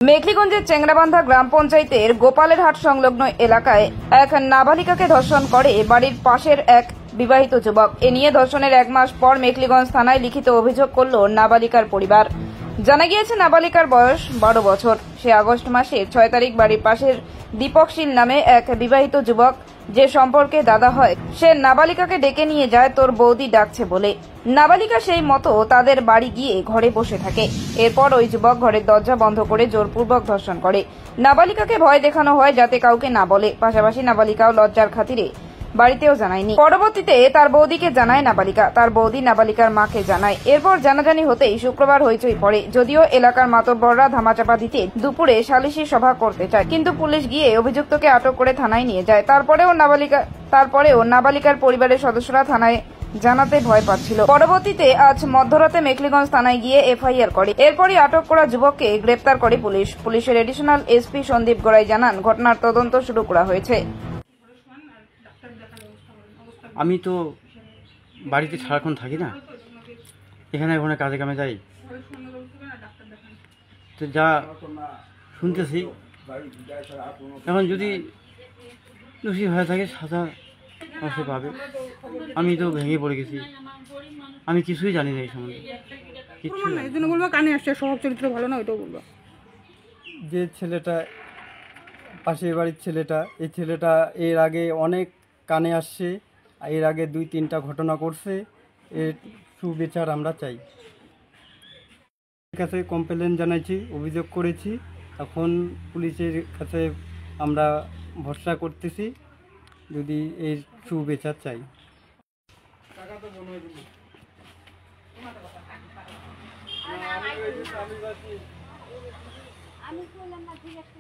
মেখলিগঞ্জের চেংরাবান্ধা গ্রাম পঞ্চায়েতের গোপালের হাট সংলগ্ন এলাকায় এক নাবালিকাকে ধর্ষণ করে বাড়ির পাশের এক বিবাহিত যুবক। এ নিয়ে ধর্ষণের এক মাস পর মেখলিগঞ্জ থানায় লিখিত অভিযোগ করল নাবালিকার পরিবার। জানা গিয়েছে নাবালিকার বয়স 12 বছর। সে আগস্ট মাসের 6 তারিখ বাড়ির পাশের দীপক শীল নামে এক বিবাহিত যুবক, যে সম্পর্কে দাদা হয়, সে নাবালিকাকে ডেকে নিয়ে যায় তোর বৌদি ডাকছে বলে। নাবালিকা সেই মতো তাদের বাড়ি গিয়ে ঘরে বসে থাকে। এরপর ওই যুবক ঘরের দরজা বন্ধ করে জোরপূর্বক ধর্ষণ করে। নাবালিকাকে ভয় দেখানো হয় যাতে কাউকে না বলে। পাশাপাশি নাবালিকাও লজ্জার খাতিরে বাড়িতেও জানায়নি। পরবর্তীতে তার বৌদিকে জানায় নাবালিকা, তার বৌদি নাবালিকার মাকে জানায়। এরপর জানাজানি হতেই শুক্রবার হইচই পড়ে। যদিও এলাকার মাতব্বররা ধামাচাপা দিতে দুপুরে সালিশি সভা করতে চায়, কিন্তু পুলিশ গিয়ে অভিযুক্তকে আটক করে থানায় নিয়ে যায়। তারপরেও নাবালিকার পরিবারের সদস্যরা থানায় জানাতে ভয় পাচ্ছিল। পরবর্তীতে আজ মধ্যরাতে মেখলিগঞ্জ থানায় গিয়ে এফআইআর করে। এরপরই আটক করা যুবককে গ্রেপ্তার করে পুলিশ। পুলিশের এডিশনাল এসপি সন্দীপ গোড়াই জানান, ঘটনার তদন্ত শুরু করা হয়েছে। আমি তো বাড়িতে সারাক্ষণ থাকি না, এখানে ওখানে কাজে কামে যাই। তো যা শুনতেছি, এখন যদি দোষী হয়ে থাকে সাজা অবশ্যই পাবে। আমি তো ভেঙে পড়ে গেছি, আমি কিছুই জানি না এই সম্বন্ধে, কিছু এই জন্য বলবো কানে আসছে, স্বভাব চরিত্র ভালো না, ওইটাও বলবো। যে ছেলেটা পাশের বাড়ির ছেলেটা, এই ছেলেটা এর আগে অনেক কানে আসছে, এর আগে 2-3টা ঘটনা করছে। এর সুবিচার আমরা চাই। কাছে কমপ্লেন জানাইছি, অভিযোগ করেছি। এখন পুলিশের কাছে আমরা ভরসা করতেছি, যদি এর সুবিচার চাই। আমি বললাম না ঠিক আছে।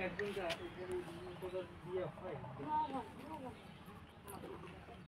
একজন